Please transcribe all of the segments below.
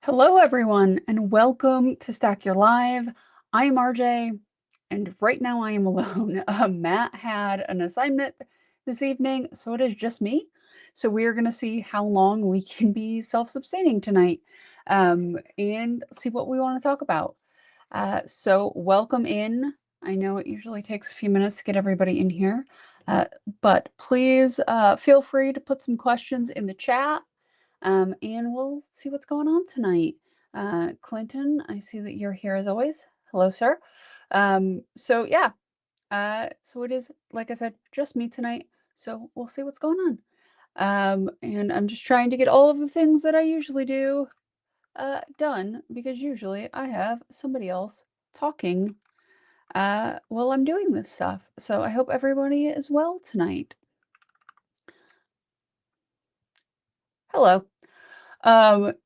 Hello, everyone, and welcome to Stack Your Live. I'm RJ, and right now I am alone. Matt had an assignment this evening, so it is just me. So we are going to see how long we can be self-sustaining tonight, and see what we want to talk about. So welcome in. I know it usually takes a few minutes to get everybody in here, uh, but please feel free to put some questions in the chat. And we'll see what's going on tonight. Clinton, I see that you're here as always. Hello, sir. So yeah, so it is, like I said, just me tonight. So we'll see what's going on. And I'm just trying to get all of the things that I usually do done because usually I have somebody else talking while I'm doing this stuff. So I hope everybody is well tonight. Hello.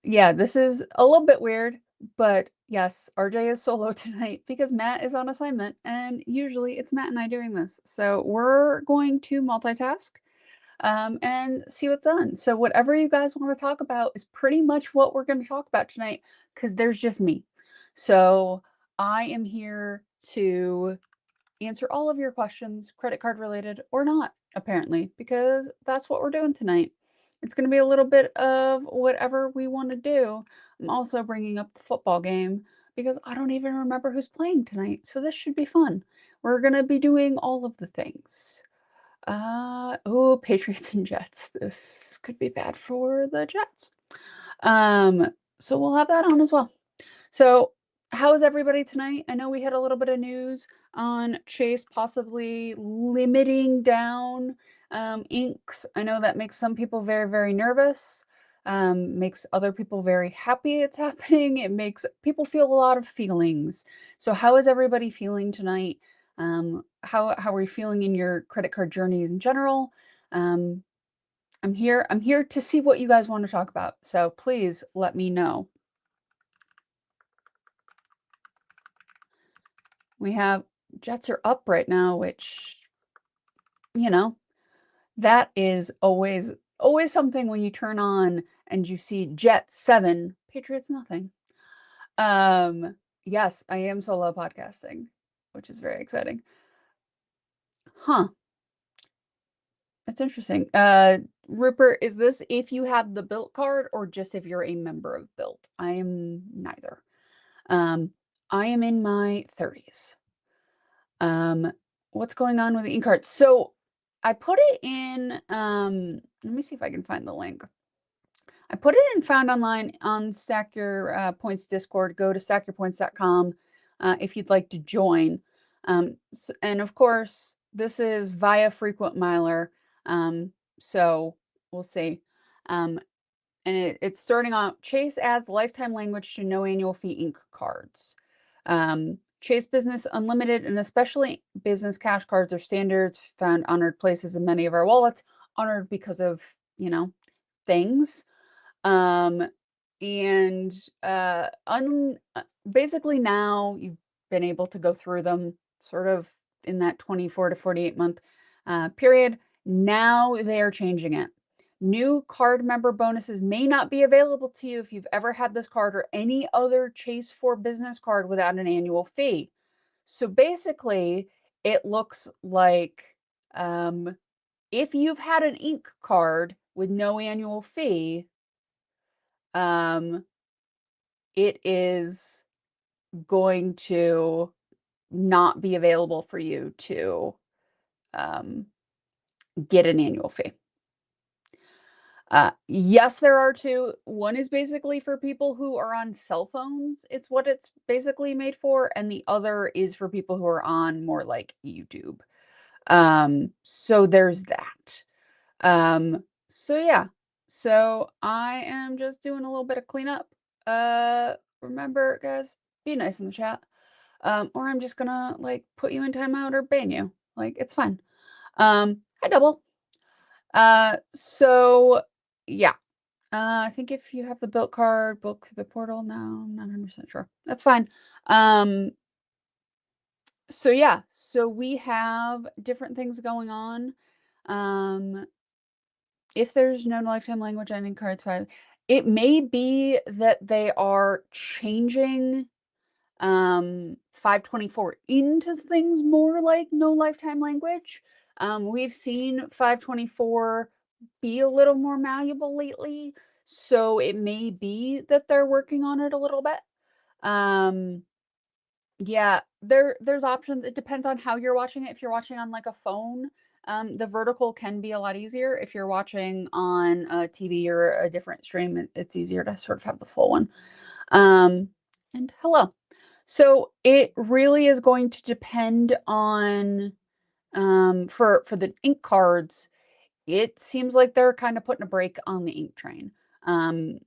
Yeah, this is a little bit weird, but yes, RJ is solo tonight because Matt is on assignment, and usually it's Matt and I doing this. So we're going to multitask and see what's done. So whatever you guys want to talk about is pretty much what we're going to talk about tonight because there's just me. So I am here to answer all of your questions, credit card related or not, apparently, because that's what we're doing tonight. It's going to be a little bit of whatever we want to do. I'm also bringing up the football game because I don't even remember who's playing tonight. So this should be fun. We're going to be doing all of the things. Oh, Patriots and Jets. This could be bad for the Jets. So we'll have that on as well. So how is everybody tonight? I know we had a little bit of news on Chase possibly limiting down inks. I know that makes some people very, very nervous. Makes other people very happy it's happening. It makes people feel a lot of feelings. So how is everybody feeling tonight? How are you feeling in your credit card journeys in general? I'm here to see what you guys want to talk about. So please let me know. We have Jets are up right now, which, you know, that is always something when you turn on and you see Jets 7, Patriots nothing. Yes, I am solo podcasting, which is very exciting. Huh. That's interesting. Rupert, is this if you have the Built card or just if you're a member of Built? I am neither. I am in my 30s. What's going on with the ink cards? So I put it in, let me see if I can find the link. I put it in Found Online on Stack Your Points Discord. Go to stackyourpoints.com if you'd like to join. And of course, this is via Frequent Miler. So we'll see. And it's starting off, Chase adds lifetime language to no annual fee ink cards. Chase Business Unlimited and especially business cash cards are standards found honored places in many of our wallets, honored because of, things. Um, and basically now you've been able to go through them sort of in that 24 to 48 month period. Now they are changing it. New card member bonuses may not be available to you if you've ever had this card or any other Chase for Business card without an annual fee. So basically, it looks like if you've had an ink card with no annual fee, it is going to not be available for you to get an annual fee. Yes, there are two. One is basically for people who are on cell phones. It's what it's basically made for. And the other is for people who are on more like YouTube. So there's that. So yeah. So I am just doing a little bit of cleanup. Remember, guys, be nice in the chat. Or I'm just gonna like put you in timeout or ban you. Like it's fine. Hi double. So yeah. I think if you have the Built card, book the portal now, I'm not 100% sure. That's fine. So yeah, so we have different things going on. If there's no lifetime language ending cards 5, It may be that they are changing 524 into things more like no lifetime language. We've seen 524 be a little more malleable lately, so it may be that they're working on it a little bit. Um, yeah, there's options. It depends on how you're watching it. If you're watching on like a phone, the vertical can be a lot easier. If you're watching on a TV or a different stream, it's easier to sort of have the full one. Um, and hello. So it really is going to depend on for the ink cards, it seems like they're kind of putting a brake on the ink train. Um,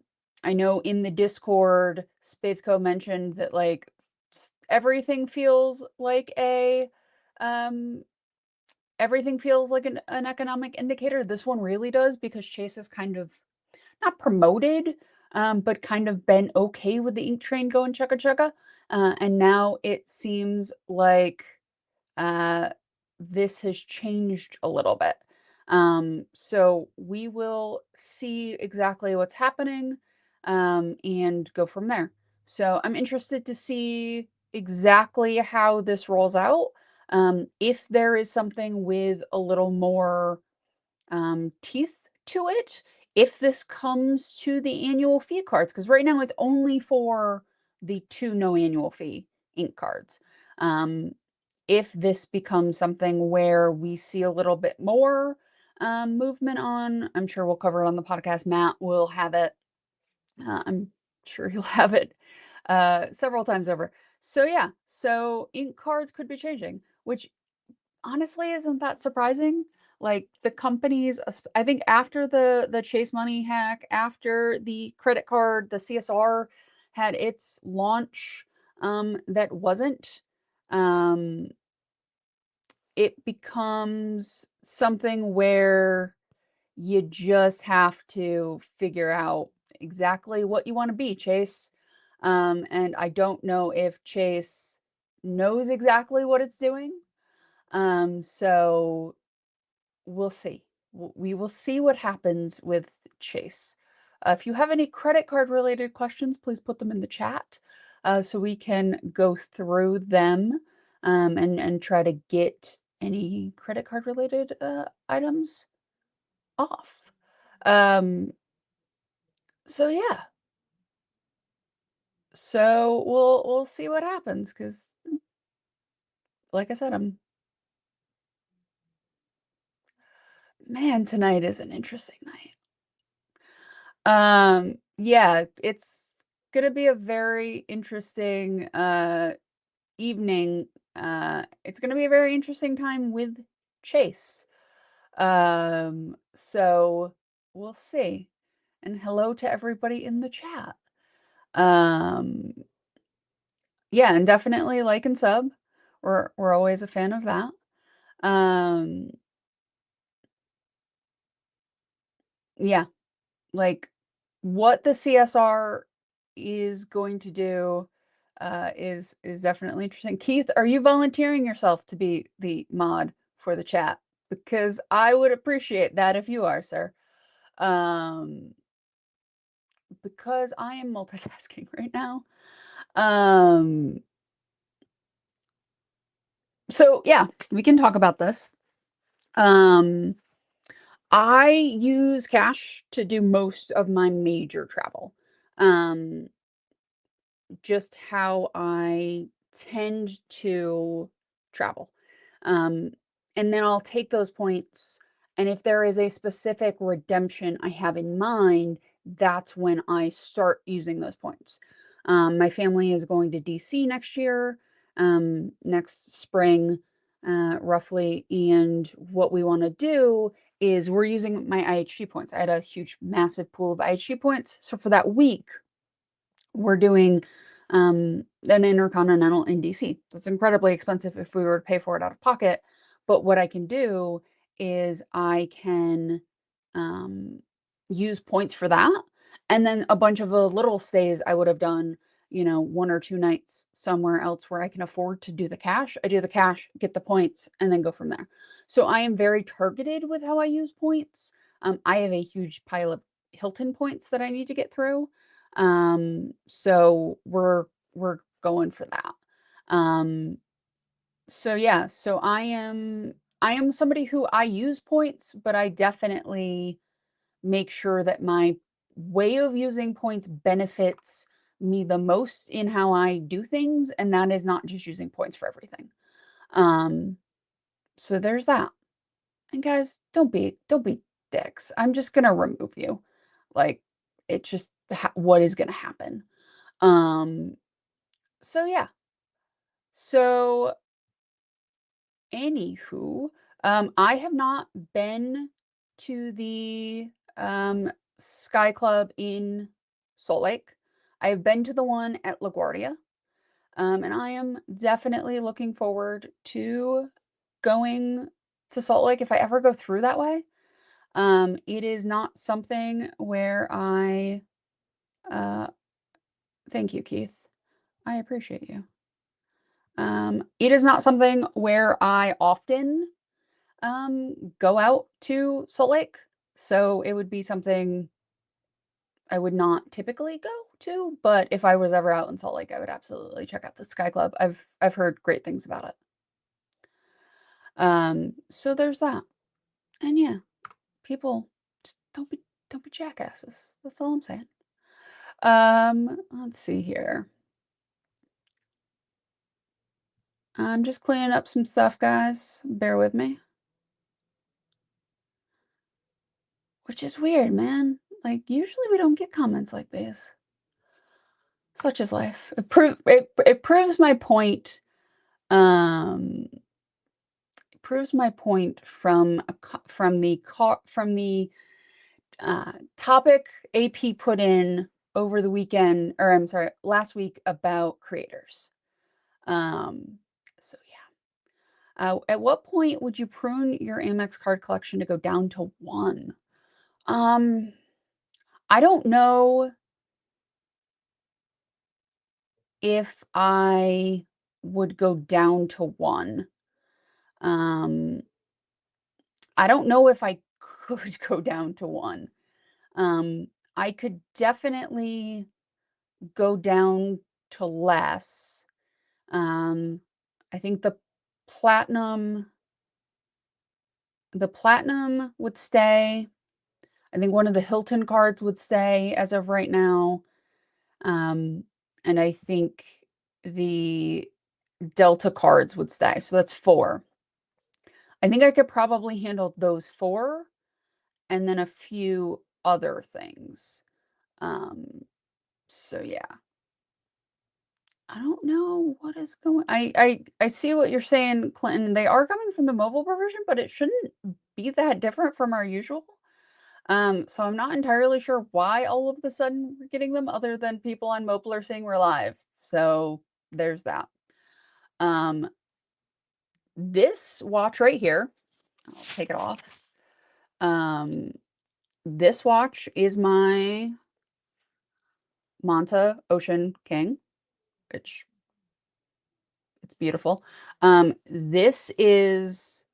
I know in the Discord, Spathco mentioned that like everything feels like a um everything feels like an economic indicator. This one really does because Chase is kind of not promoted, but kind of been okay with the ink train going chugga chugga. And now it seems like uh, this has changed a little bit. So we will see exactly what's happening and go from there. So I'm interested to see exactly how this rolls out. If there is something with a little more teeth to it, if this comes to the annual fee cards, because right now it's only for the 2 no annual fee ink cards. Um, if this becomes something where we see a little bit more movement on, I'm sure we'll cover it on the podcast. Matt will have it. I'm sure he'll have it several times over. So yeah, so ink cards could be changing, which honestly isn't that surprising. Like the companies, I think after the Chase Money hack, after the credit card, the CSR had its launch, that wasn't. Um, it becomes something where you just have to figure out exactly what you want to be, Chase. And I don't know if Chase knows exactly what it's doing. So we'll see. We will see what happens with Chase. If you have any credit card related questions, please put them in the chat so we can go through them and try to get any credit card related items off. Um, so yeah. So we'll see what happens because like I said, man, tonight is an interesting night. Yeah, it's gonna be a very interesting evening. It's gonna be a very interesting time with Chase. So we'll see. And hello to everybody in the chat. Um, yeah, and definitely like and sub. We're always a fan of that. Um, yeah, like what the CSR is going to do is definitely interesting. Keith, are you volunteering yourself to be the mod for the chat? Because I would appreciate that if you are, sir. Um, because I am multitasking right now. Um, so yeah, we can talk about this. Um, I use cash to do most of my major travel. Um, just how I tend to travel. Um, and then I'll take those points, and if there is a specific redemption I have in mind, that's when I start using those points. My family is going to DC next year, next spring, roughly. And what we want to do is we're using my IHG points. I had a huge, massive pool of IHG points. So for that week, we're doing an intercontinental in DC. That's incredibly expensive if we were to pay for it out of pocket. But what I can do is I can use points for that. And then a bunch of the little stays I would have done, 1 or 2 nights somewhere else where I can afford to do the cash. I do the cash, get the points, and then go from there. So I am very targeted with how I use points. I have a huge pile of Hilton points that I need to get through. So we're going for that. Um, so yeah, so I am somebody who I use points, but I definitely make sure that my way of using points benefits me the most in how I do things, and that is not just using points for everything. Um, so there's that. And guys, don't be dicks. I'm just gonna remove you. Like, it's just what is gonna happen. Um, so yeah. So anywho, I have not been to the Sky Club in Salt Lake. I have been to the one at LaGuardia. And I am definitely looking forward to going to Salt Lake if I ever go through that way. It is not something where I uh thank you, Keith. I appreciate you. It is not something where I often go out to Salt Lake. So it would be something I would not typically go to, but if I was ever out in Salt Lake, I would absolutely check out the Sky Club. I've heard great things about it. So there's that. And yeah, people just don't be jackasses. That's all I'm saying. Let's see here. I'm just cleaning up some stuff, guys. Bear with me. Which is weird, man. Like, usually we don't get comments like these. Such is life. It proves my point. Um, it proves my point from the topic AP put in over the weekend, or I'm sorry, last week about creators. So yeah. At what point would you prune your Amex card collection to go down to 1? I don't know if I would go down to 1. Um, I don't know if I could go down to 1. I could definitely go down to less. I think platinum the platinum would stay. I think one of the Hilton cards would stay as of right now. And I think the Delta cards would stay. So that's 4. I think I could probably handle those 4 and then a few other things. So yeah. I don't know what is going I see what you're saying, Clinton. They are coming from the mobile version, but it shouldn't be that different from our usual. So I'm not entirely sure why all of the sudden we're getting them other than people on mobile are saying we're live. So there's that. Um, this watch right here, I'll take it off. This watch is my Manta Ocean King, which it's beautiful. This is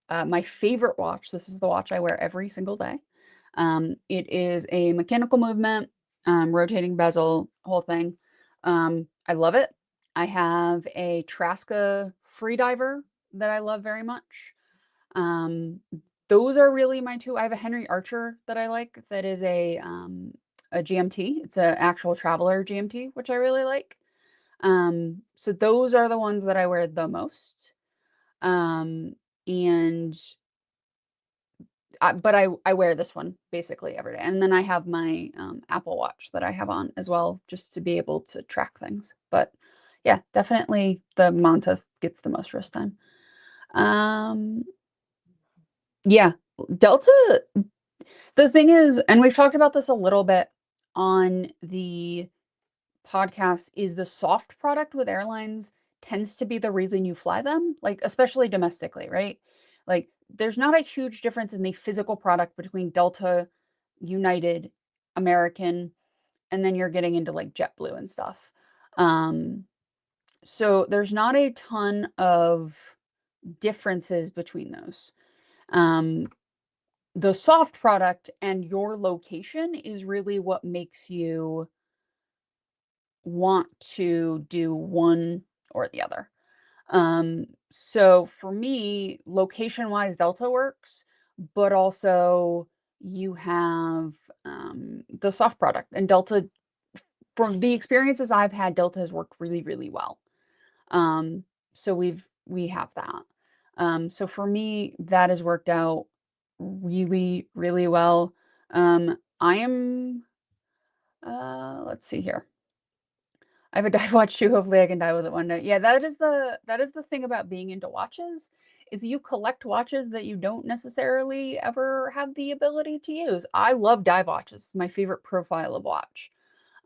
my favorite watch. This is the watch I wear every single day. It is a mechanical movement, rotating bezel, whole thing. I love it. I have a Traska Freediver that I love very much. Those are really my 2. I have a Henry Archer that I like that is a GMT. It's an actual traveler GMT, which I really like. So those are the ones that I wear the most. And but I wear this one basically every day. And then I have my Apple Watch that I have on as well, just to be able to track things. But yeah, definitely the Manta gets the most wrist time. Yeah, Delta, the thing is, and we've talked about this a little bit on the podcast, is the soft product with airlines tends to be the reason you fly them, like especially domestically, right? Like there's not a huge difference in the physical product between Delta, United, American, and then you're getting into like JetBlue and stuff. So there's not a ton of differences between those. Um, the soft product and your location is really what makes you want to do one or the other. So for me, location-wise, Delta works, but also you have, the soft product, and Delta from the experiences I've had, Delta has worked really, really well. So we have that. So for me, that has worked out really, really well. I am, let's see here. I have a dive watch too. Hopefully I can dive with it one day. Yeah, that is the thing about being into watches is you collect watches that you don't necessarily ever have the ability to use. I love dive watches. It's my favorite profile of watch.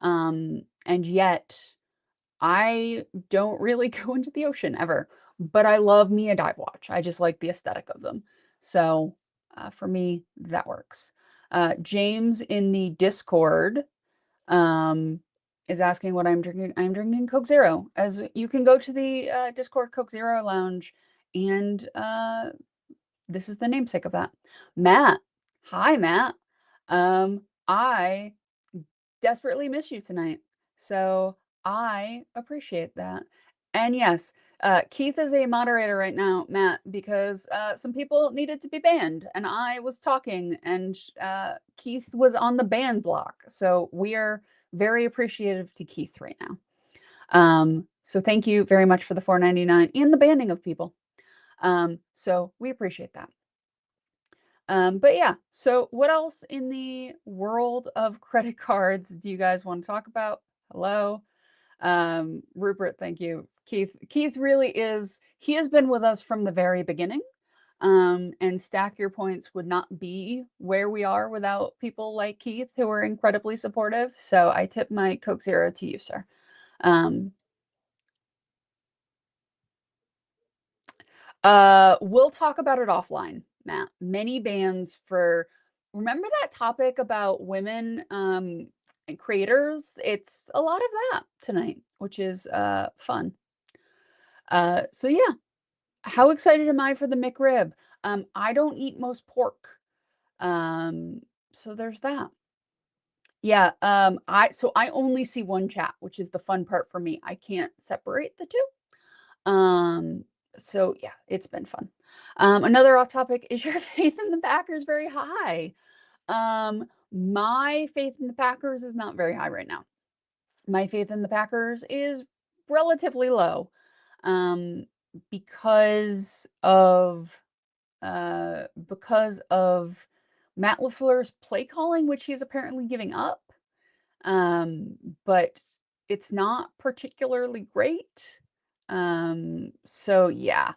And yet I don't really go into the ocean ever, but I love me a dive watch. I just like the aesthetic of them. So for me, that works. James in the Discord um, is asking what I'm drinking. I'm drinking Coke Zero. As you can go to the Discord Coke Zero Lounge, and this is the namesake of that. Matt, hi Matt. I desperately miss you tonight, so I appreciate that. And yes, Keith is a moderator right now, Matt, because some people needed to be banned, and I was talking, and Keith was on the ban block. So we are very appreciative to Keith right now. So thank you very much for the $4.99 and the banning of people. So we appreciate that. But yeah, so what else in the world of credit cards do you guys want to talk about? Hello. Rupert, thank you. Keith really is, he has been with us from the very beginning. And Stack Your Points would not be where we are without people like Keith who are incredibly supportive. So I tip my Coke Zero to you, sir. Um, we'll talk about it offline, Matt. Many bans for, remember that topic about women and creators? It's a lot of that tonight, which is fun. So yeah, how excited am I for the McRib? I don't eat most pork. Um, so there's that. Yeah, I only see one chat, which is the fun part for me. I can't separate the two. Um, so yeah, it's been fun. Another off topic, is your faith in the Packers very high? My faith in the Packers is not very high right now. My faith in the Packers is relatively low. Um, because of Matt LaFleur's play calling, which he's apparently giving up. But it's not particularly great. So yeah,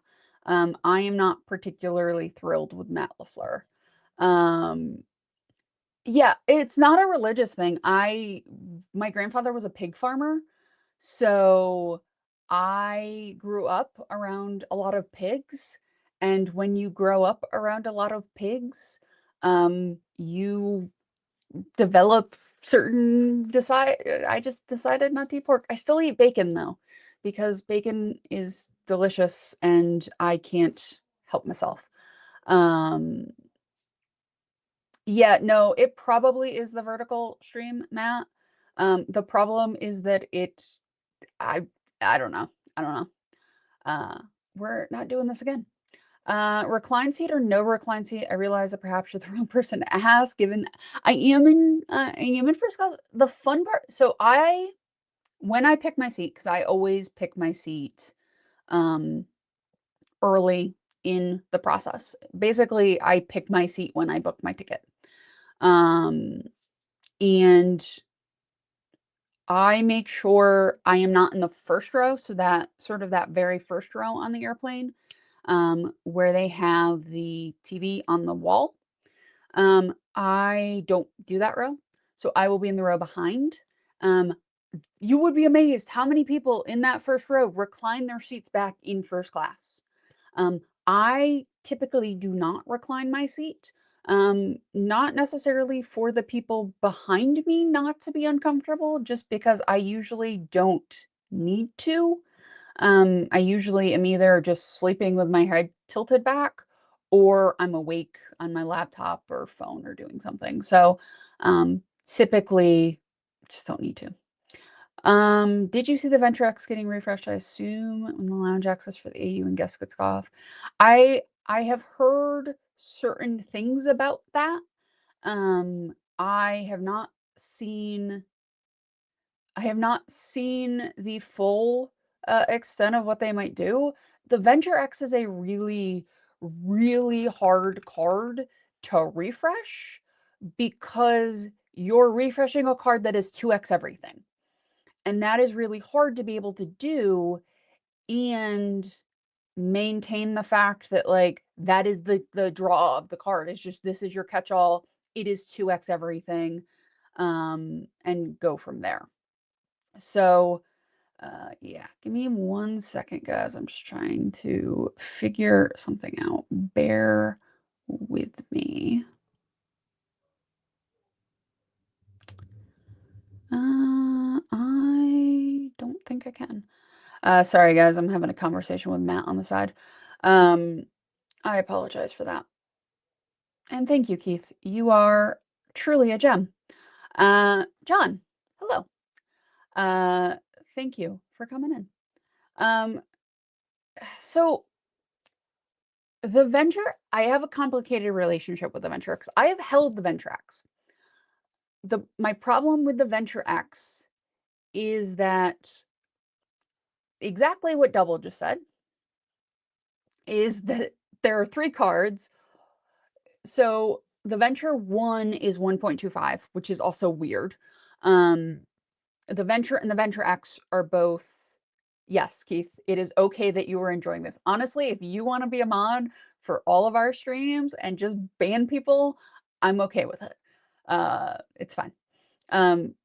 I am not particularly thrilled with Matt LaFleur. Um, yeah, it's not a religious thing. My grandfather was a pig farmer, so I grew up around a lot of pigs, and when you grow up around a lot of pigs, you develop certain decide I just decided not to eat pork. I still eat bacon though, because bacon is delicious and I can't help myself. Um, yeah, no, it probably is the vertical stream, Matt. The problem is that I I don't know. I don't know. Uh, we're not doing this again. Recline seat or no recline seat? I realize that perhaps you're the wrong person to ask, given I am in first class. The fun part, so when I pick my seat, because I always pick my seat um early in the process. Basically, I pick my seat when I book my ticket. Um, and I make sure I am not in the first row, so that sort of that very first row on the airplane, where they have the TV on the wall. I don't do that row, so I will be in the row behind. Um, you would be amazed how many people in that first row recline their seats back in first class. I typically do not recline my seat. Not necessarily for the people behind me not to be uncomfortable, just because I usually don't need to. I usually am either just sleeping with my head tilted back, or I'm awake on my laptop or phone or doing something. So, typically just don't need to. Did you see the Venture-X getting refreshed? I assume when the lounge access for the AU and guests gets off. I have heard certain things about that. I have not seen the full extent of what they might do. The Venture-X is a really, really hard card to refresh because you're refreshing a card that is 2x everything. And that is really hard to be able to do and maintain the fact that, like, that is the draw of the card. It's just, this is your catch-all. It is 2x everything, and go from there. So, yeah, give me 1 second, guys. I'm just trying to figure something out. Bear with me. I don't think I can. Sorry, guys. I'm having a conversation with Matt on the side. I apologize for that. And thank you, Keith. You are truly a gem. John, hello. Uh, Thank you for coming in. So I have a complicated relationship with the Venture-X. I have held the Venture-X. My problem with the Venture-X is that exactly what Double just said is that there are 3 cards. So the Venture 1 is 1.25, which is also weird. The Venture and the Venture-X are both. Yes, Keith, it is okay that you are enjoying this. Honestly, if you want to be a mod for all of our streams and just ban people, I'm okay with it. It's fine.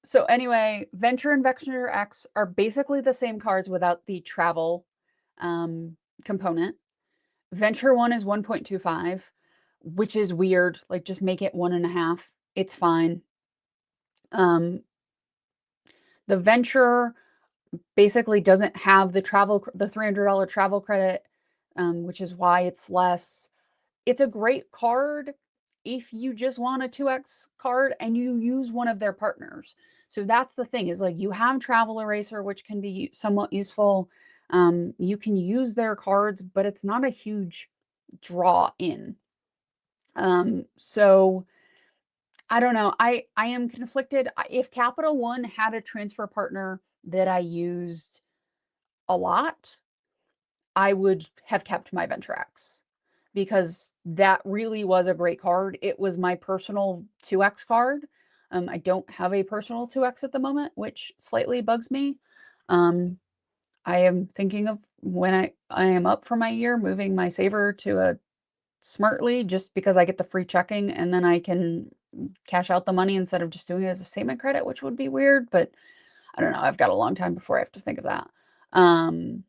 So anyway, Venture and Venture-X are basically the same cards without the travel component. Venture 1 is 1.25, which is weird. Like, just make it 1.5. It's fine. The Venture basically doesn't have the $300 travel credit, which is why it's less. It's a great card if you just want a 2x card and you use one of their partners. So that's the thing, is like, you have Travel Eraser, which can be somewhat useful. You can use their cards, but it's not a huge draw in. So I don't know. I am conflicted. If Capital One had a transfer partner that I used a lot, I would have kept my Venture-X because that really was a great card. It was my personal 2x card. I don't have a personal 2x at the moment, which slightly bugs me. I am thinking of when I am up for my year, moving my saver to a Smartly, just because I get the free checking and then I can cash out the money instead of just doing it as a statement credit, which would be weird, but I don't know. I've got a long time before I have to think of that. And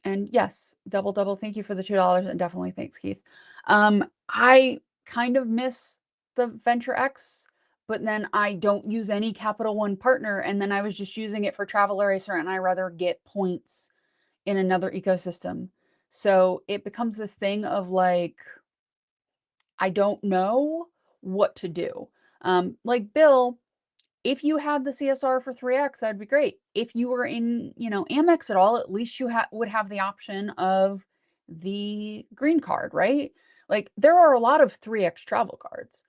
yes, double, thank you for the $2, and definitely thanks, Keith. I kind of miss the Venture-X, but then I don't use any Capital One partner, and then I was just using it for Travel Eraser, and I rather get points in another ecosystem. So it becomes this thing of like, I don't know what to do. Like Bill, if you had the CSR for 3x, that'd be great. If you were in, Amex at all, at least you would have the option of the green card, right? Like, there are a lot of 3x travel cards.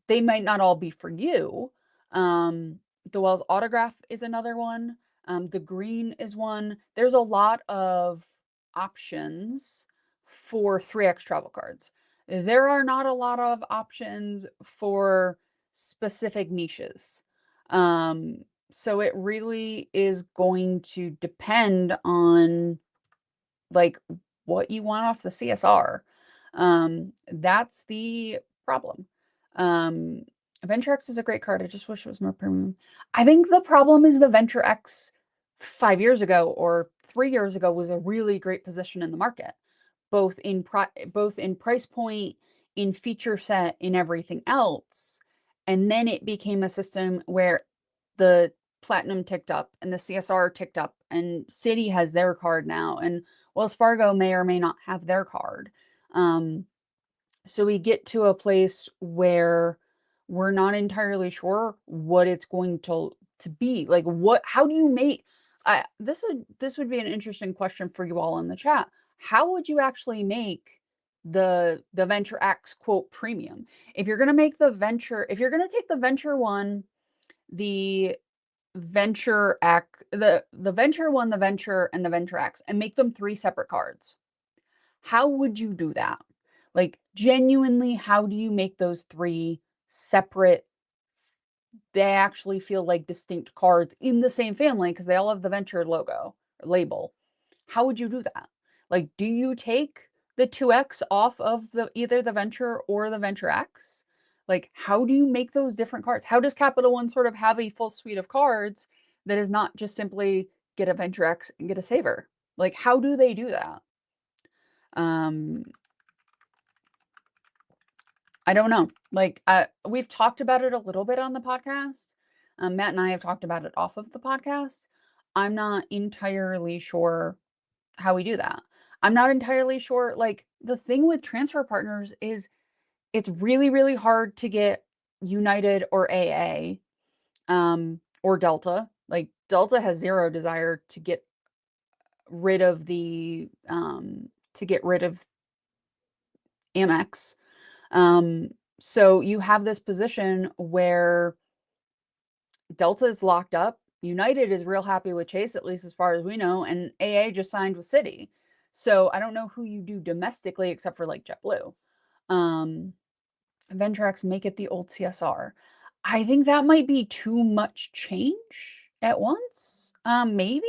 They might not all be for you. The Wells Autograph is another one. The green is one. There's a lot of options for 3x travel cards. There are not a lot of options for specific niches. So it really is going to depend on, like, what you want off the CSR. That's the problem. Venture-X is a great card. I just wish it was more premium. I think the problem is the Venture-X 5 years ago or 3 years ago was a really great position in the market, both in price point, in feature set, in everything else. And then it became a system where the platinum ticked up and the CSR ticked up, and Citi has their card now, and Wells Fargo may or may not have their card. So we get to a place where we're not entirely sure what it's going to be. Like how do you make this would be an interesting question for you all in the chat. How would you actually make the Venture X quote premium? If you're going to make if you're going to take the Venture one, the Venture X, the Venture one, the Venture and the Venture X and make them 3 separate cards. How would you do that? Like, genuinely, how do you make those 3 separate they actually feel like distinct cards in the same family because they all have the Venture logo or label. How would you do that? Like, do you take the 2X off of either the Venture or the Venture X? Like, how do you make those different cards? How does Capital One sort of have a full suite of cards that is not just simply get a Venture X and get a Saver? Like, how do they do that? I don't know. Like, we've talked about it a little bit on the podcast. Matt and I have talked about it off of the podcast. I'm not entirely sure how we do that. I'm not entirely sure. Like, the thing with transfer partners is it's really, really hard to get United or AA or Delta. Like, Delta has zero desire to get rid of Amex. So you have this position where Delta is locked up. United is real happy with Chase, at least as far as we know, and AA just signed with Citi. So I don't know who you do domestically except for like JetBlue. VentureX make it the old CSR. I think that might be too much change at once. Maybe,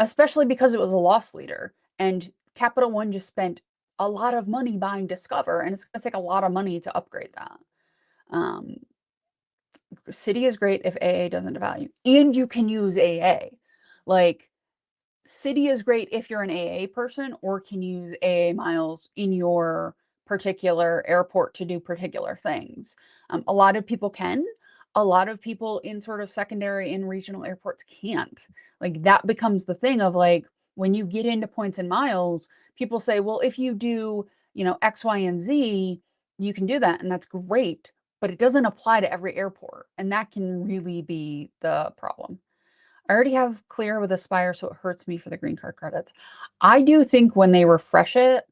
especially because it was a loss leader and Capital One just spent a lot of money buying Discover, and it's going to take a lot of money to upgrade that. Citi is great if AA doesn't value, and you can use AA. Like, Citi is great if you're an AA person or can use AA miles in your particular airport to do particular things. A lot of people can. A lot of people in sort of secondary and regional airports can't. Like, that becomes the thing of like, when you get into points and miles, people say, well, if you do, X, Y, and Z, you can do that. And that's great, but it doesn't apply to every airport. And that can really be the problem. I already have Clear with Aspire, so it hurts me for the green card credits. I do think when they refresh it,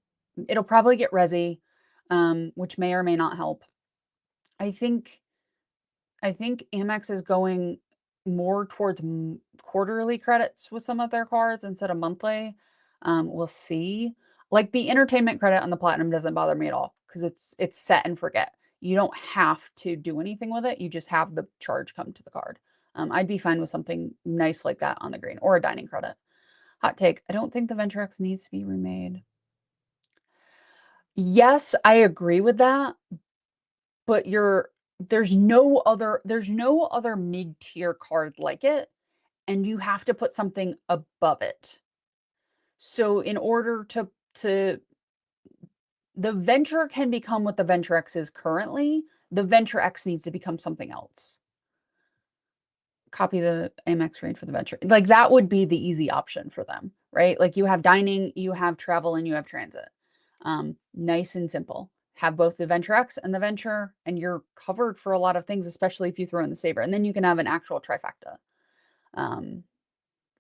it'll probably get Resi, which may or may not help. I think Amex is going more towards quarterly credits with some of their cards instead of monthly. We'll see. Like, the entertainment credit on the Platinum doesn't bother me at all because it's set and forget. You don't have to do anything with it. You just have the charge come to the card. I'd be fine with something nice like that on the green or a dining credit. Hot take. I don't think the Venture X needs to be remade. Yes, I agree with that, but there's no other mid-tier card like it, and you have to put something above it. So in order to the Venture can become what the Venture X is currently, the Venture X needs to become something else. Copy the Amex rate for the Venture. Like, that would be the easy option for them, right? Like, you have dining, you have travel, and you have transit. Nice and simple. Have both the Venture X and the Venture, and you're covered for a lot of things, especially if you throw in the Saver. And then you can have an actual trifecta.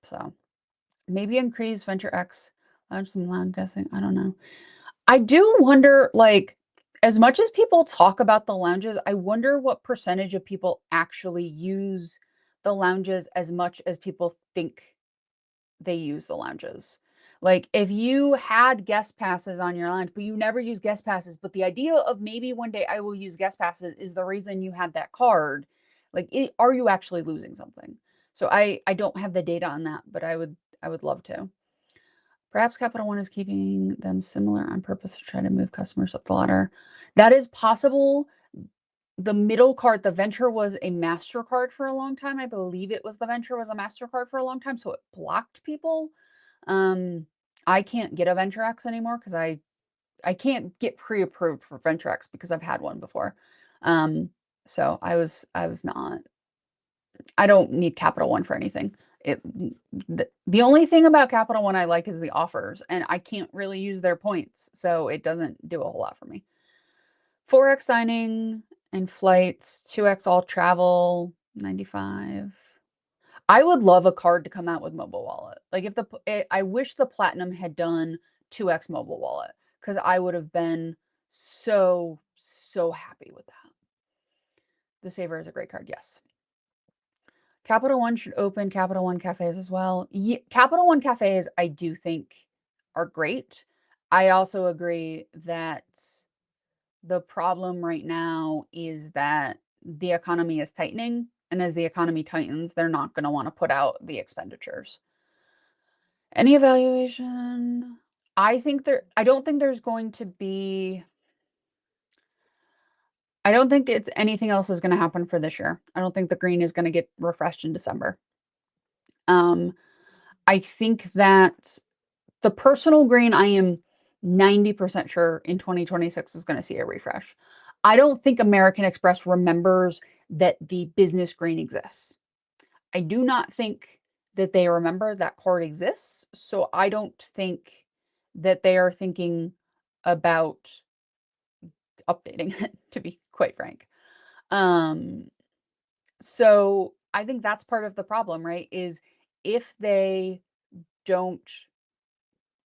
So maybe increase Venture X, launch some lounge guessing. I don't know. I do wonder, like, as much as people talk about the lounges, I wonder what percentage of people actually use the lounges as much as people think they use the lounges. Like, if you had guest passes on your lounge, but you never use guest passes, but the idea of maybe one day I will use guest passes is the reason you had that card, like, are you actually losing something? So I don't have the data on that, but I would love to. Perhaps Capital One is keeping them similar on purpose to try to move customers up the ladder. That is possible. The middle card, the Venture was a MasterCard for a long time. I believe it was the Venture was a MasterCard for a long time, so it blocked people. I can't get a Venture X anymore because I can't get pre-approved for Venture X because I've had one before. So I was not. I don't need Capital One for anything. It the only thing about Capital One I like is the offers, and I can't really use their points, so it doesn't do a whole lot for me. 4x dining and flights, 2x all travel, 95. I would love a card to come out with mobile wallet. Like if I wish the Platinum had done 2x mobile wallet because I would have been so happy with that. The Saver is a great card, yes. Capital One should open Capital One cafes as well. Capital One cafes, I do think are great. I also agree that the problem right now is that the economy is tightening, and as the economy tightens, they're not going to want to put out the expenditures. Any evaluation? I don't think there's going to be I don't think it's anything else is going to happen for this year. I don't think the green is going to get refreshed in December. Um, I think that the personal green, I am 90% sure in 2026 is going to see a refresh. I don't think American Express remembers that the business green exists. I do not think that they remember that card exists. So I don't think that they are thinking about updating it, to be quite frank. Um, so I think that's part of the problem, right? Is if they don't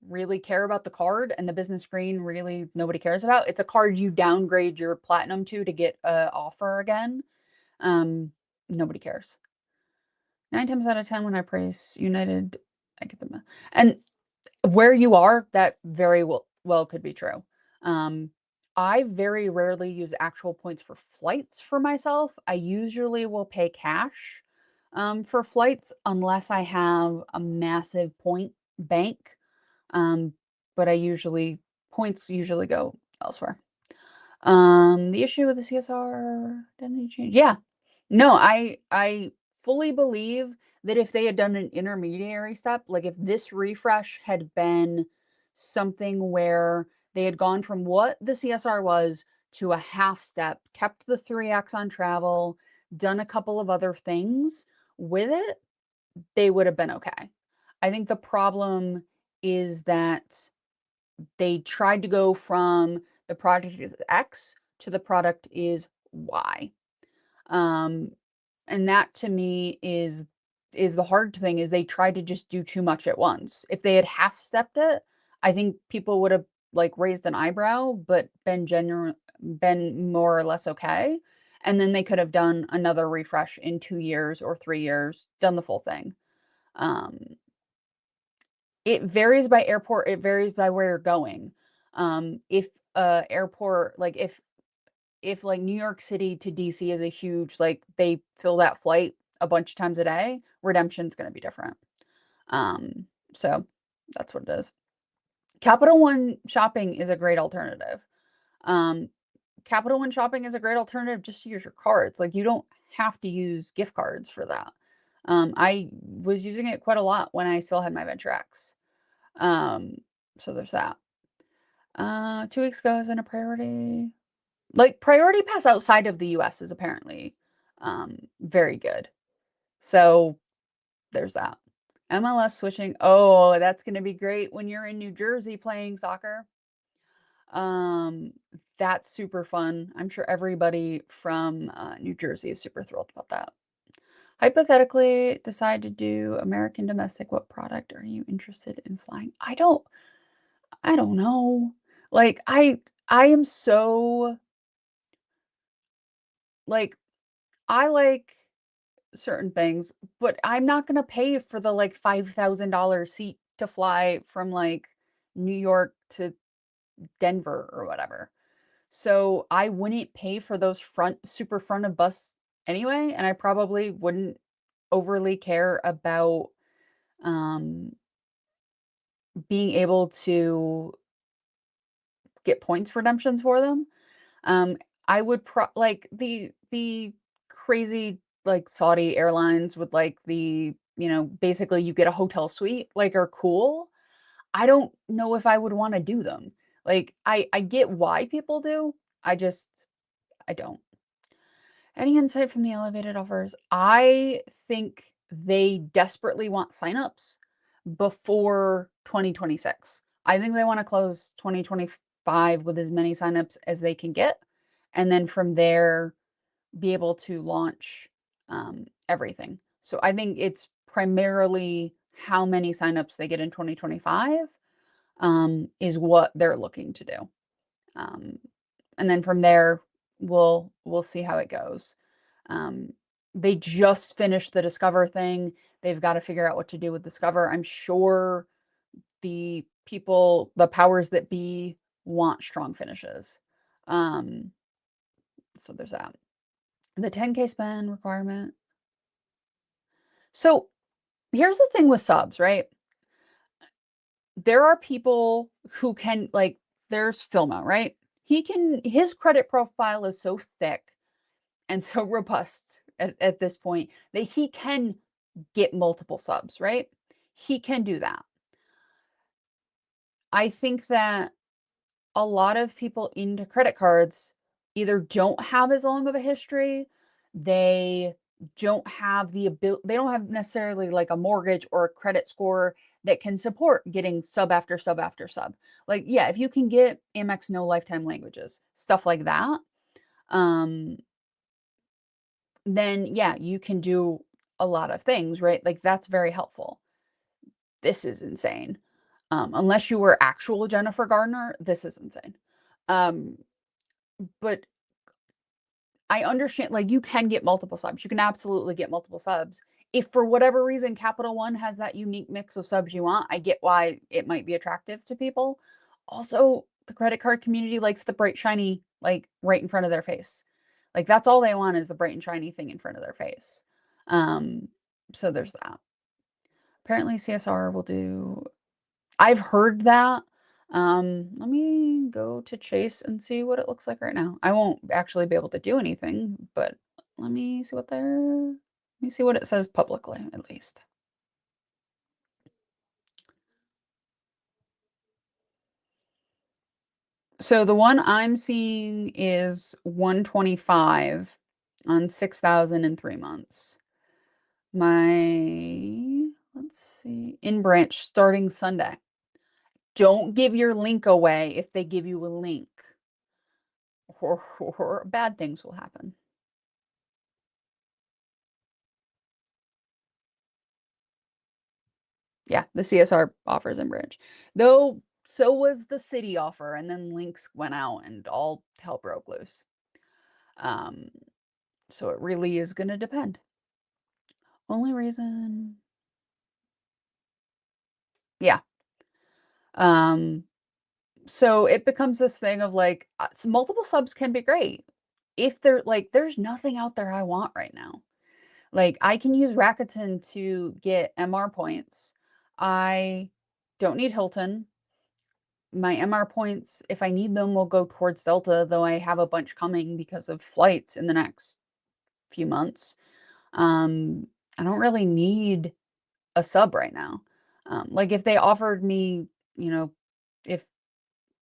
really care about the card and the business green really nobody cares about, it's a card you downgrade your platinum to get a offer again. Nobody cares. 9 times out of 10 when I praise United, I get them. And where you are, that very well could be true. Um, I very rarely use actual points for flights for myself. I usually will pay cash for flights unless I have a massive point bank. Um, but points usually go elsewhere. The issue with the CSR, didn't he change? Yeah. No, I fully believe that if they had done an intermediary step, like if this refresh had been something where they had gone from what the CSR was to a half step, kept the 3x on travel, done a couple of other things with it, they would have been okay. I think the problem is that they tried to go from the product is X to the product is Y. Um, and that to me is the hard thing is they tried to just do too much at once. If they had half stepped it, I think people would have like raised an eyebrow, but been more or less okay. And then they could have done another refresh in 2 years or 3 years, done the full thing. Um, it varies by airport, it varies by where you're going. If airport, like if like New York City to DC is a huge, like they fill that flight a bunch of times a day, redemption's going to be different. Um, so that's what it is. Capital One shopping is a great alternative. Um, Capital One shopping is a great alternative just to use your cards. Like you don't have to use gift cards for that. I was using it quite a lot when I still had my Venture X. Um, so there's that. 2 weeks ago is in a priority. Like priority pass outside of the US is apparently very good. So there's that. MLS switching. Oh, that's going to be great when you're in New Jersey playing soccer. Um, that's super fun. I'm sure everybody from New Jersey is super thrilled about that. Hypothetically, decide to do American domestic. What product are you interested in flying? I don't know. Like I am so like I like certain things, but I'm not gonna pay for the like $5,000 seat to fly from like New York to Denver or whatever. So I wouldn't pay for those super front of bus anyway, and I probably wouldn't overly care about um being able to get points redemptions for them. Um, I would like the crazy like Saudi airlines with like basically you get a hotel suite like are cool. I don't know if I would want to do them. Like I get why people do. I don't. Any insight from the elevated offers? I think they desperately want signups before 2026. I think they want to close 2025 with as many signups as they can get, and then from there be able to launch everything. So I think it's primarily how many signups they get in 2025 is what they're looking to do. And then from there, we'll see how it goes. They just finished the Discover thing. They've got to figure out what to do with Discover. I'm sure the people, the powers that be, want strong finishes. So there's that. The 10K spend requirement. So here's the thing with subs, right? There are people who can, like, there's Filma, right? His credit profile is so thick and so robust at this point that he can get multiple subs, right? He can do that. I think that a lot of people into credit cards either don't have as long of a history, they don't have the ability, they don't have necessarily like a mortgage or a credit score that can support getting sub after sub after sub. Like, yeah, if you can get Amex no lifetime languages, stuff like that, um, then yeah, you can do a lot of things, right? Like that's very helpful. This is insane. Unless you were actual Jennifer Gardner, this is insane. Um, but I understand, like, you can get multiple subs. You can absolutely get multiple subs. If for whatever reason Capital One has that unique mix of subs you want, I get why it might be attractive to people. Also, the credit card community likes the bright, shiny, like, right in front of their face. Like, that's all they want is the bright and shiny thing in front of their face. Um, so there's that. Apparently CSR will do, I've heard that. Let me go to Chase and see what it looks like right now. I won't actually be able to do anything, but let me see let me see what it says publicly, at least. So the one I'm seeing is 125 on 6,000 in 3 months. Let's see, in branch starting Sunday. Don't give your link away if they give you a link, or bad things will happen. Yeah, the CSR offers in branch. Though so was the city offer, and then links went out and all hell broke loose. Um, so it really is gonna depend. Only reason, yeah. Um, so it becomes this thing of like multiple subs can be great if they're like there's nothing out there I want right now. Like I can use Rakuten to get MR points. I don't need Hilton. My MR points, if I need them, will go towards Delta, though I have a bunch coming because of flights in the next few months. I don't really need a sub right now. Like if they offered me, you know, if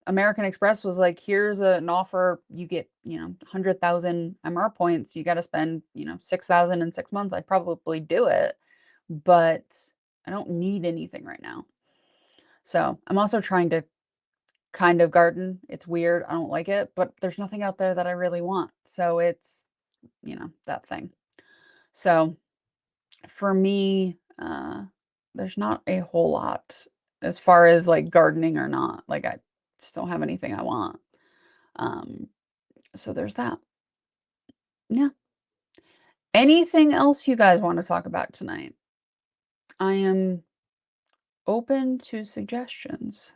American Express was like, here's an offer, you get, 100,000 MR points, you got to spend, 6,000 in 6 months, I'd probably do it. But I don't need anything right now. So I'm also trying to kind of garden. It's weird. I don't like it, but there's nothing out there that I really want. So it's, that thing. So for me, there's not a whole lot as far as like gardening or not. Like I just don't have anything I want. Um, so there's that. Yeah. Anything else you guys want to talk about tonight? I am open to suggestions.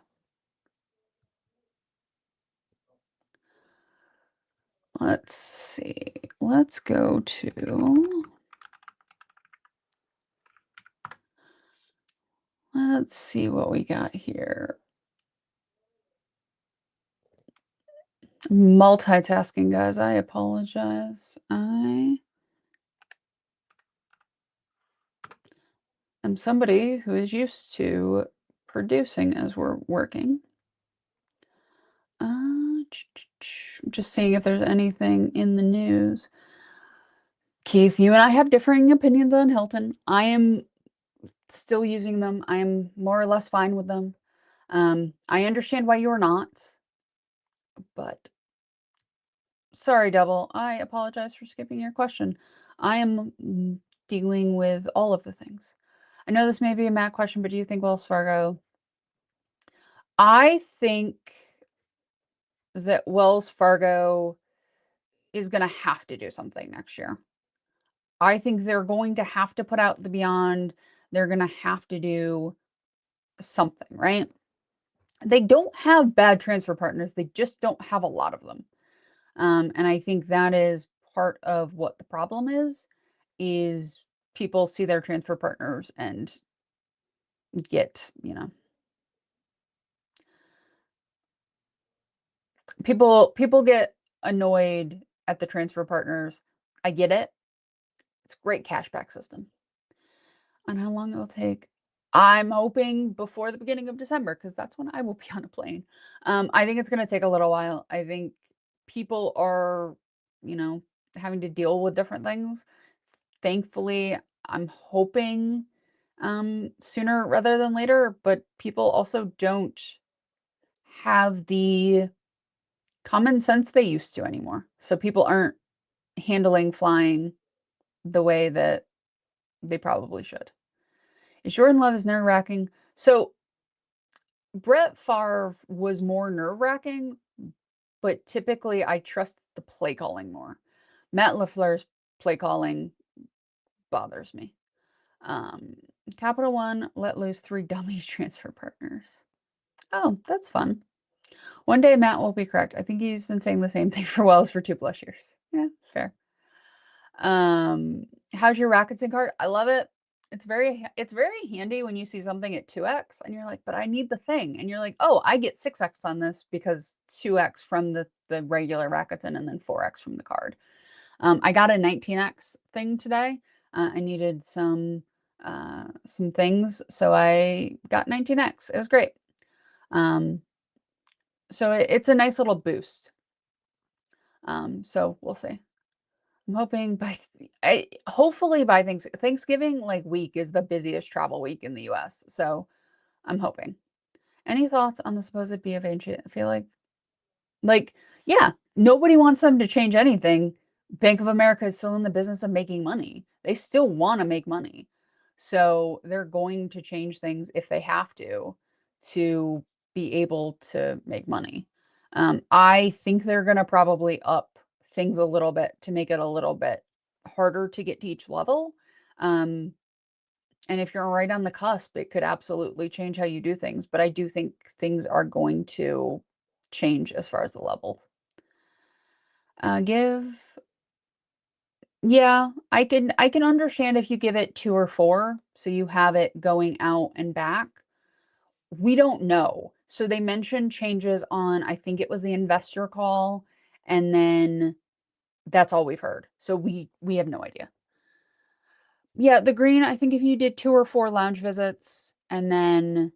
Let's see. Let's go to Let's see what we got here. Multitasking, guys. I apologize. I am somebody who is used to producing as we're working. Just seeing if there's anything in the news. Keith, you and I have differing opinions on Hilton. I am still using them. I am more or less fine with them. I understand why you're not, but sorry, Double. I apologize for skipping your question. I am dealing with all of the things. I know this may be a Matt question, but do you think Wells Fargo? I think that Wells Fargo is going to have to do something next year. I think they're going to have to put out the Beyond. They're going to have to do something, right? They don't have bad transfer partners. They just don't have a lot of them. And I think that is part of what the problem is people see their transfer partners and get, people get annoyed at the transfer partners. I get it. It's a great cashback system. On how long it will take? I'm hoping before the beginning of December because that's when I will be on a plane. I think it's going to take a little while. I think people are, having to deal with different things. Thankfully, I'm hoping sooner rather than later, but people also don't have the common sense they used to anymore. So people aren't handling flying the way that they probably should. Is Jordan Love is nerve-wracking? So Brett Favre was more nerve-wracking, but typically I trust the play calling more. Matt LaFleur's play calling bothers me. Capital One let loose 3 dummy transfer partners. Oh, that's fun. One day Matt will be correct. I think he's been saying the same thing for Wells for 2+ years. Yeah, fair. How's your Rakuten card? I love it. It's very handy when you see something at 2x and you're like, but I need the thing. And you're like, oh, I get 6x on this because 2x from the regular Rakuten and then 4x from the card. I got a 19x thing today. I needed some things, so I got 19x. It was great. So it's a nice little boost. So we'll see. I'm hoping hopefully by Thanksgiving like week is the busiest travel week in the US. So I'm hoping. Any thoughts on the supposed B of A? I feel like, yeah, nobody wants them to change anything. Bank of America is still in the business of making money. They still want to make money. So they're going to change things if they have to be able to make money. I think they're going to probably up things a little bit to make it a little bit harder to get to each level. And if you're right on the cusp, it could absolutely change how you do things. But I do think things are going to change as far as the level. Yeah, I can understand if you give it 2 or 4, so you have it going out and back. We don't know. So they mentioned changes on, I think it was the investor call, and then that's all we've heard. So we have no idea. Yeah, the green, I think if you did 2 or 4 lounge visits, and then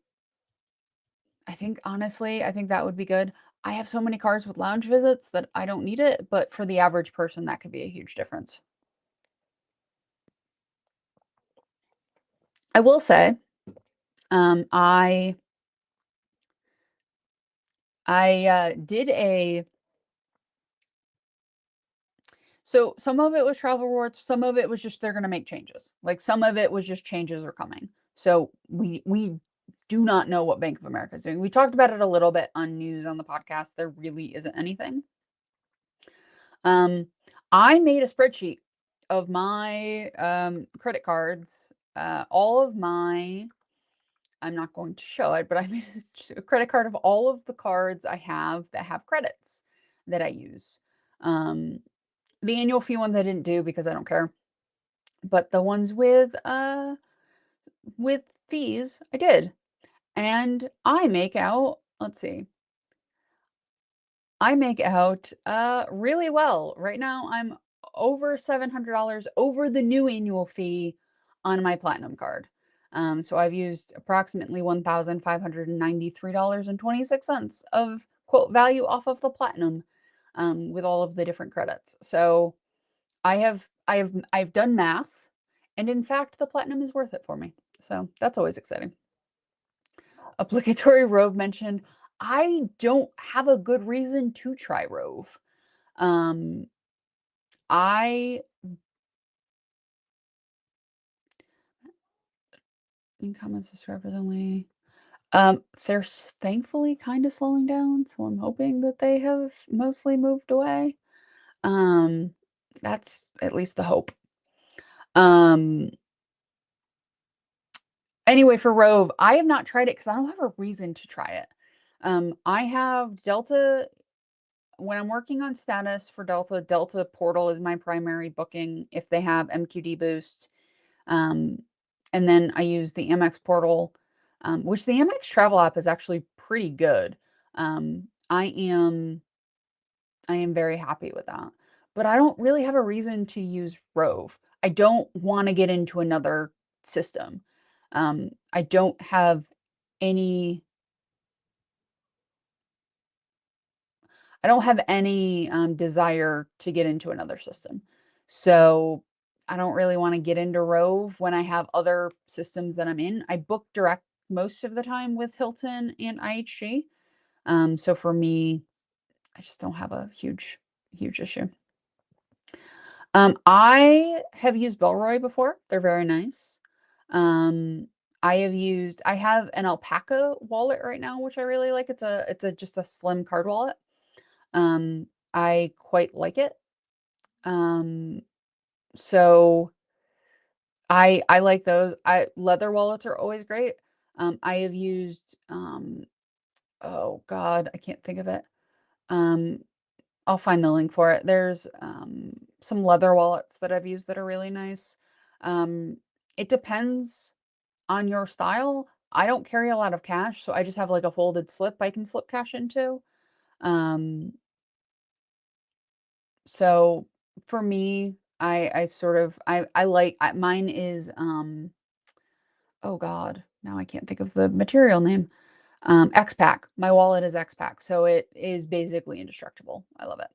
honestly, I think that would be good. I have so many cards with lounge visits that I don't need it, but for the average person, that could be a huge difference. I will say, I did so some of it was travel rewards, some of it was just they're going to make changes. Like some of it was just changes are coming. So we do not know what Bank of America is doing. We talked about it a little bit on news on the podcast. There really isn't anything. I made a spreadsheet of my credit cards, all of my I'm not going to show it, but I made a credit card of all of the cards I have that have credits that I use. The annual fee ones I didn't do because I don't care. But the ones with fees, I did. And I make out, let's see. I make out really well. Right now I'm over $700 over the new annual fee on my platinum card. So I've used approximately $1,593.26 of quote value off of the platinum with all of the different credits. So I I've done math, and in fact, the platinum is worth it for me. So that's always exciting. Obligatory Rove mentioned, I don't have a good reason to try Rove. I in comments, subscribers only. They're thankfully kind of slowing down, so I'm hoping that they have mostly moved away. Um, that's at least the hope. Um, anyway, for Rove, I have not tried it because I don't have a reason to try it. I have Delta when I'm working on status for Delta. Delta Portal is my primary booking if they have MQD boost. And then I use the Amex Portal, which the Amex travel app is actually pretty good. I am very happy with that. But I don't really have a reason to use Rove. I don't want to get into another system. I don't have any desire to get into another system. So I don't really want to get into Rove when I have other systems that I'm in. I book direct most of the time with Hilton and IHG. So for me, I just don't have a huge issue. I have used Bellroy before. They're very nice. I have an Alpaca wallet right now, which I really like. It's just a slim card wallet. I quite like it. So I like those. Leather wallets are always great. I have used oh God, I can't think of it. I'll find the link for it. There's some leather wallets that I've used that are really nice. It depends on your style. I don't carry a lot of cash, so I just have like a folded slip I can slip cash into. Um, so for me, I sort of I like mine is oh God, now I can't think of the material name. X-Pack. My wallet is X-Pack, so it is basically indestructible. I love it.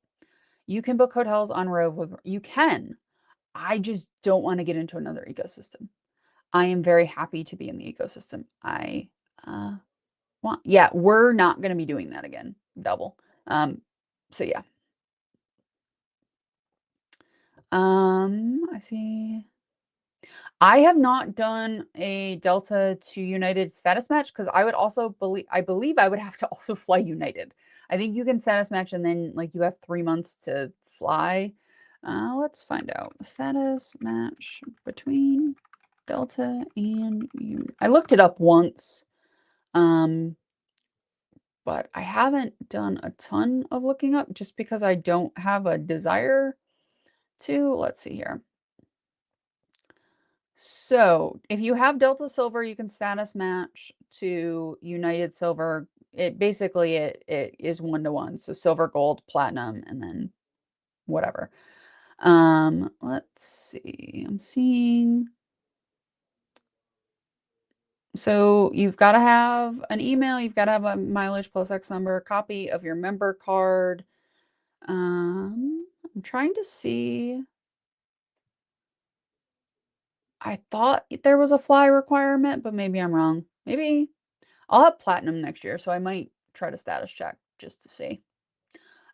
You can book hotels on Rove with you can. I just don't want to get into another ecosystem. I am very happy to be in the ecosystem. I yeah, we're not going to be doing that again. Double. So yeah. I see. I have not done a Delta to United status match because I believe I would have to also fly United. I think you can status match and then like you have 3 months to fly. Let's find out. Status match between Delta and I looked it up once. But I haven't done a ton of looking up just because I don't have a desire to. Let's see here. So if you have Delta Silver, you can status match to United Silver. It basically it is 1-to-1. So silver, gold, platinum, and then whatever. Let's see. I'm seeing. So you've got to have an email, you've got to have a mileage plus X number, copy of your member card. I'm trying to see. I thought there was a fly requirement, but maybe I'm wrong. Maybe I'll have platinum next year, so I might try to status check just to see.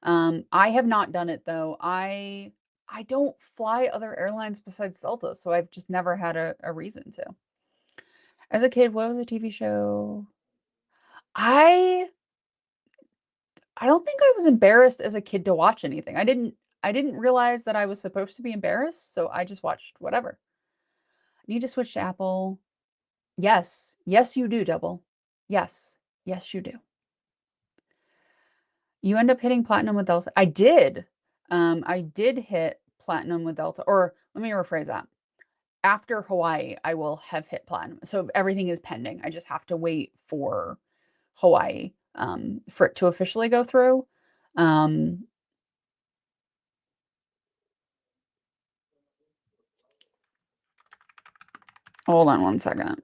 I have not done it though. I don't fly other airlines besides Delta, so I've just never had a reason to. As a kid, what was a TV show? I I don't think I was embarrassed as a kid to watch anything. I didn't realize that I was supposed to be embarrassed, so I just watched whatever. Need to switch to Apple. Yes. Yes, you do, Double. Yes. Yes, you do. You end up hitting platinum with Delta. I did. I did hit platinum with Delta, or let me rephrase that. After Hawaii, I will have hit platinum. So everything is pending. I just have to wait for Hawaii for it to officially go through. Hold on one second.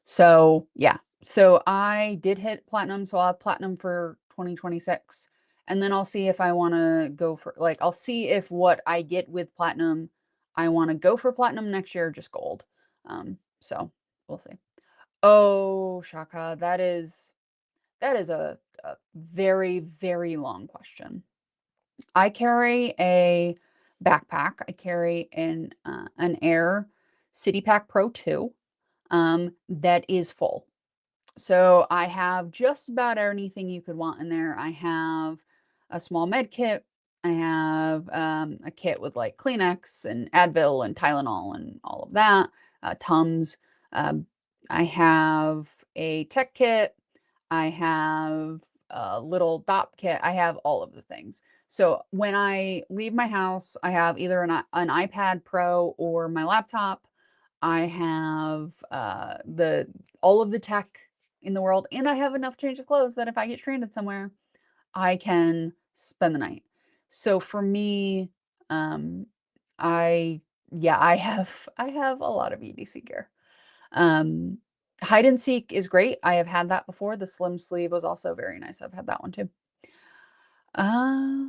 So yeah, so I did hit platinum, so I'll have platinum for 2026. and then I'll see if I wanna go for like, I'll see if what I get with platinum, I wanna go for platinum next year or just gold. So we'll see. Oh, Shaka, that is a very, very long question. I carry a backpack. I carry an Air CityPack Pro 2, that is full. So I have just about anything you could want in there. I have a small med kit. I have a kit with like Kleenex and Advil and Tylenol and all of that, Tums. Um, I have a tech kit. I have a little dop kit. I have all of the things. So when I leave my house, I have either an iPad Pro or my laptop. I have the all of the tech in the world, and I have enough change of clothes that if I get stranded somewhere, I can spend the night. So for me, um, I yeah, I have a lot of EDC gear. Um, hide and seek is great. I have had that before. The slim sleeve was also very nice. I've had that one too. Uh,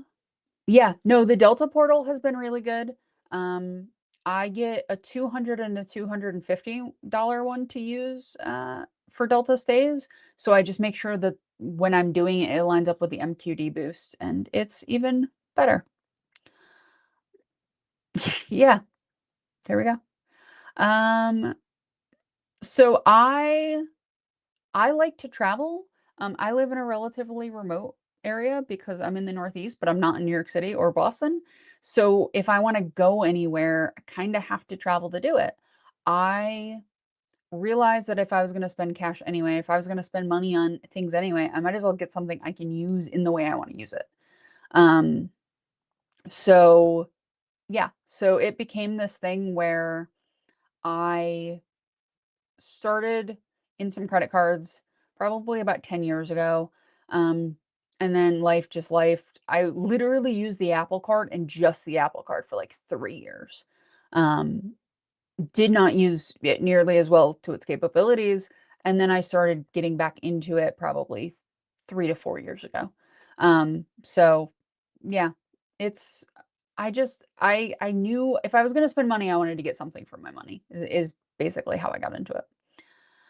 yeah, no, the Delta portal has been really good. Um, I get a 200 and a $250 one to use for Delta stays. So I just make sure that when I'm doing it, it lines up with the MQD boost and it's even better. Yeah, there we go. Um, so I like to travel. I live in a relatively remote area because I'm in the Northeast, but I'm not in New York City or Boston. So if I want to go anywhere, I kind of have to travel to do it. I realized that if I was going to spend cash anyway, if I was going to spend money on things anyway, I might as well get something I can use in the way I want to use it. Um, so yeah, so it became this thing where I started in some credit cards probably about 10 years ago. Um, and then life just life. I literally used the Apple Card and just the Apple Card for like 3 years. Um, did not use it nearly as well to its capabilities. And then I started getting back into it probably 3 to 4 years ago. So yeah, it's I knew if I was gonna spend money, I wanted to get something for my money is basically how I got into it.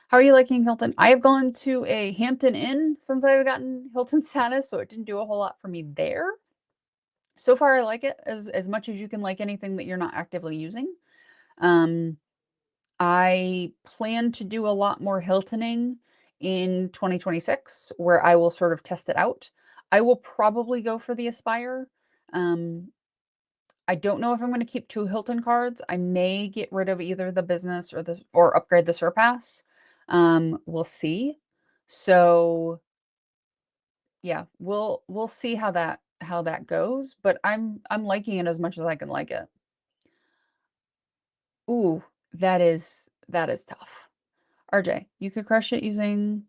How are you liking Hilton? I have gone to a Hampton Inn since I've gotten Hilton status, so it didn't do a whole lot for me there. So far, I like it as much as you can like anything that you're not actively using. Um, I plan to do a lot more Hiltoning in 2026, where I will sort of test it out. I will probably go for the Aspire. Um, I don't know if I'm going to keep two Hilton cards. I may get rid of either the business or upgrade the Surpass. We'll see. So yeah, we'll see how that goes. But I'm liking it as much as I can like it. Ooh, that is tough. RJ, you could crush it using.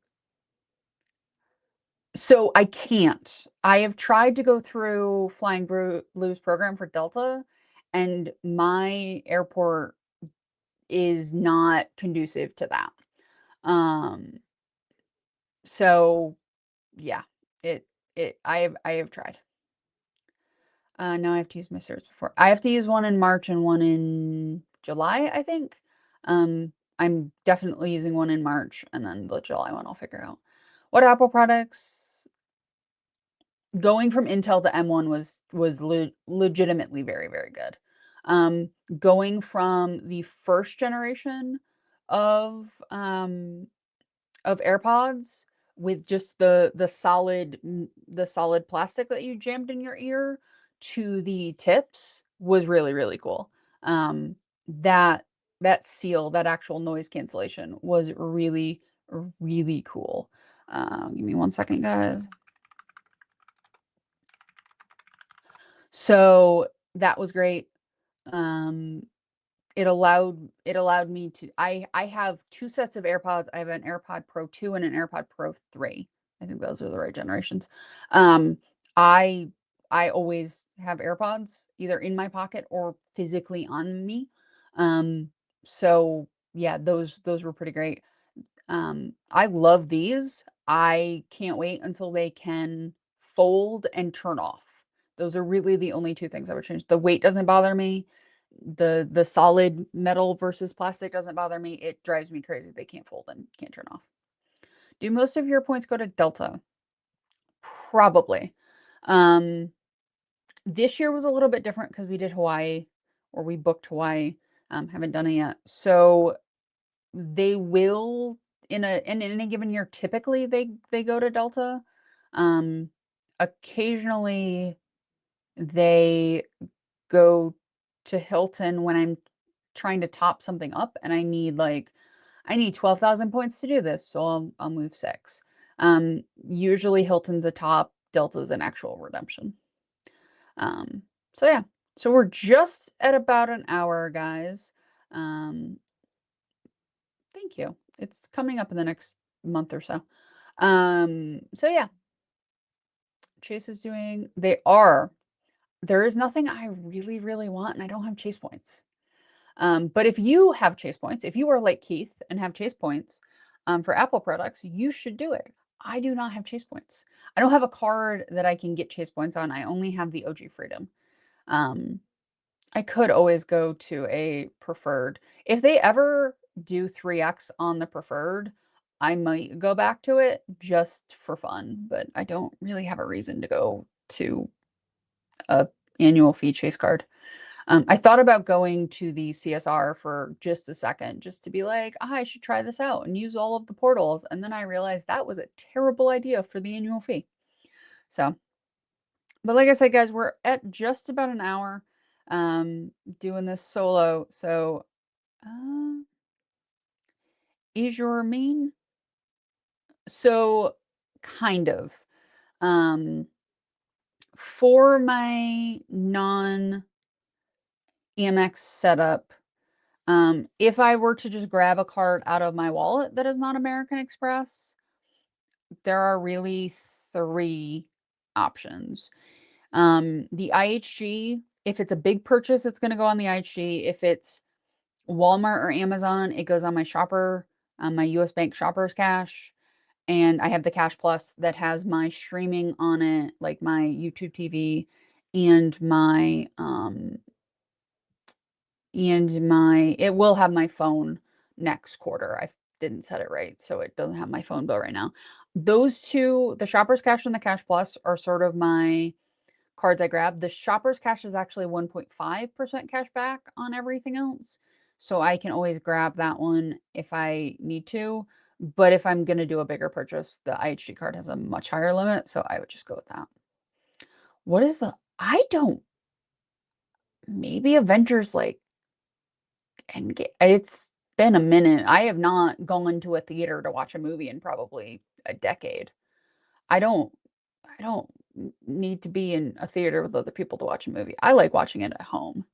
So I can't. I have tried to go through Flying Blues program for Delta, and my airport is not conducive to that. Um, so yeah, it I have tried. Now I have to use my certs before. I have to use one in March and one in July, I think. I'm definitely using one in March and then the July one I'll figure out. What Apple products going from Intel to M1 was legitimately very, very good. Going from the first generation of um of AirPods with just the solid plastic that you jammed in your ear to the tips was really, really cool. That that seal, that actual noise cancellation was really, really cool. Give me 1 second, guys. So that was great. Um, it allowed me to I have 2 sets of AirPods. I have an AirPod Pro 2 and an AirPod Pro 3. I think those are the right generations. Um, I I always have AirPods either in my pocket or physically on me. Um, so yeah, those were pretty great. I love these. I can't wait until they can fold and turn off. Those are really the only 2 things I would change. The weight doesn't bother me. The solid metal versus plastic doesn't bother me. It drives me crazy. They can't fold and can't turn off. Do most of your points go to Delta? Probably. Um, this year was a little bit different because we did Hawaii, or we booked Hawaii. Haven't done it yet. So they will in any given year, typically they go to Delta. Um, occasionally they go to Hilton when I'm trying to top something up and I need 12,000 points to do this, so I'll move 6. Usually Hilton's a top, Delta's an actual redemption. So yeah. So we're just at about an hour, guys. Um, thank you. It's coming up in the next month or so. So yeah. Chase is doing there is nothing I really, really want, and I don't have Chase points. But if you have Chase points, if you are like Keith and have Chase points for Apple products, you should do it. I do not have Chase points. I don't have a card that I can get Chase points on. I only have the OG Freedom. Um, I could always go to a preferred. If they ever do 3x on the preferred, I might go back to it just for fun, but I don't really have a reason to go to a annual fee Chase card. I thought about going to the CSR for just a second, just to be like, I should try this out and use all of the portals. And then I realized that was a terrible idea for the annual fee. So, but like I said, guys, we're at just about an hour doing this solo. So, is your main? So, kind of. For my non Amex setup, if I were to just grab a card out of my wallet that is not American Express, there are really 3 options. The IHG, if it's a big purchase, it's gonna go on the IHG. If it's Walmart or Amazon, it goes on my shopper, my US Bank Shoppers Cash, and I have the Cash Plus that has my streaming on it, like my YouTube TV and it will have my phone next quarter. I didn't set it right, so it doesn't have my phone bill right now. Those 2, the Shoppers Cash and the Cash Plus, are sort of my cards I grab. The Shoppers Cash is actually 1.5% cash back on everything else, so I can always grab that one if I need to. But if I'm gonna do a bigger purchase, the IHG card has a much higher limit, so I would just go with that. What is the I don't maybe Avengers, like, it's been a minute. I have not gone to a theater to watch a movie in probably a decade. I don't I don't need to be in a theater with other people to watch a movie. I like watching it at home.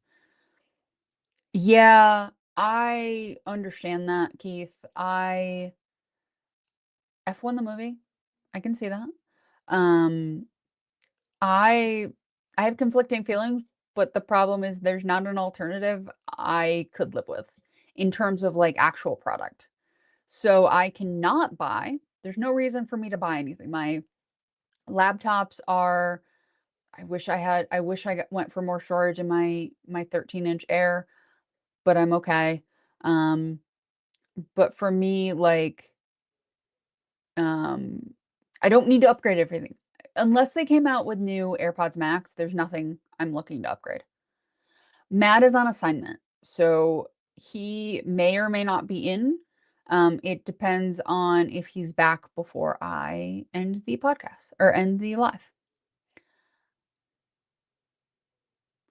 Yeah, I understand that, Keith. F1 the movie, I can see that. Um, I I have conflicting feelings, but the problem is there's not an alternative I could live with in terms of, like, actual product. So I cannot buy. There's no reason for me to buy anything. My laptops are I wish went for more storage in my 13-inch Air, but I'm okay. Um, but for me, like, um, I don't need to upgrade everything. Unless they came out with new AirPods Max, there's nothing I'm looking to upgrade. Matt is on assignment, so he may or may not be in. It depends on if he's back before I end the podcast or end the live.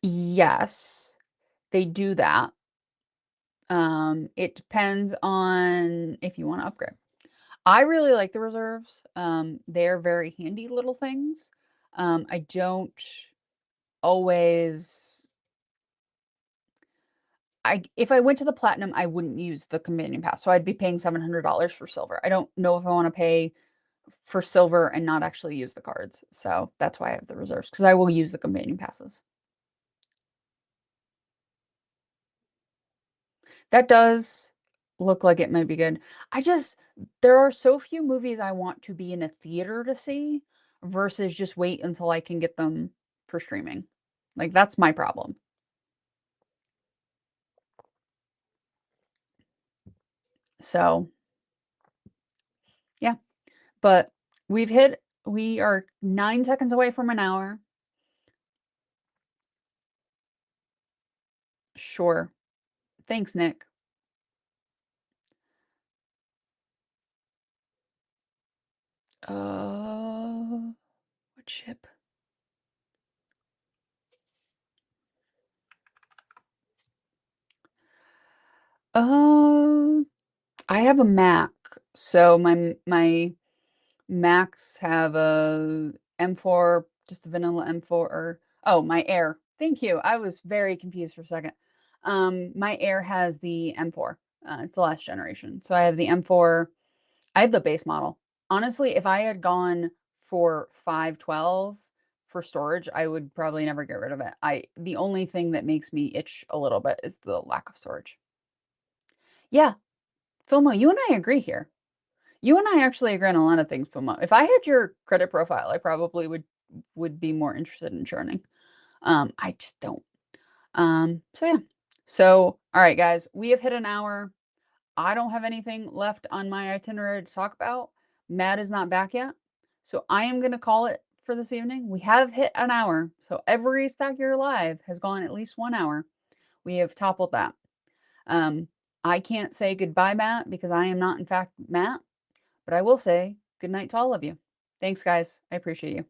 Yes, they do that. It depends on if you want to upgrade. I really like the reserves. They're very handy little things. I don't always if I went to the platinum, I wouldn't use the companion pass. So I'd be paying $700 for silver. I don't know if I want to pay for silver and not actually use the cards. So that's why I have the reserves, because I will use the companion passes. That does look like it might be good. There are so few movies I want to be in a theater to see versus just wait until I can get them for streaming. Like, that's my problem. So, yeah, but we are 9 seconds away from an hour. Sure. Thanks, Nick. What chip? Uh, I have a Mac, so my Macs have a M4, just a vanilla M4 or oh, my Air. Thank you. I was very confused for a second. My Air has the M4. It's the last generation. So I have the M4. I have the base model. Honestly, if I had gone for 512 for storage, I would probably never get rid of it. The only thing that makes me itch a little bit is the lack of storage. Yeah, Filmo, you and I agree here. You and I actually agree on a lot of things, Filmo. If I had your credit profile, I probably would be more interested in churning. I just don't. So yeah. So, all right, guys, we have hit an hour. I don't have anything left on my itinerary to talk about. Matt is not back yet. So I am going to call it for this evening. We have hit an hour. So every Stack Your Live has gone at least 1 hour. We have toppled that. I can't say goodbye, Matt, because I am not, in fact, Matt, but I will say good night to all of you. Thanks, guys. I appreciate you.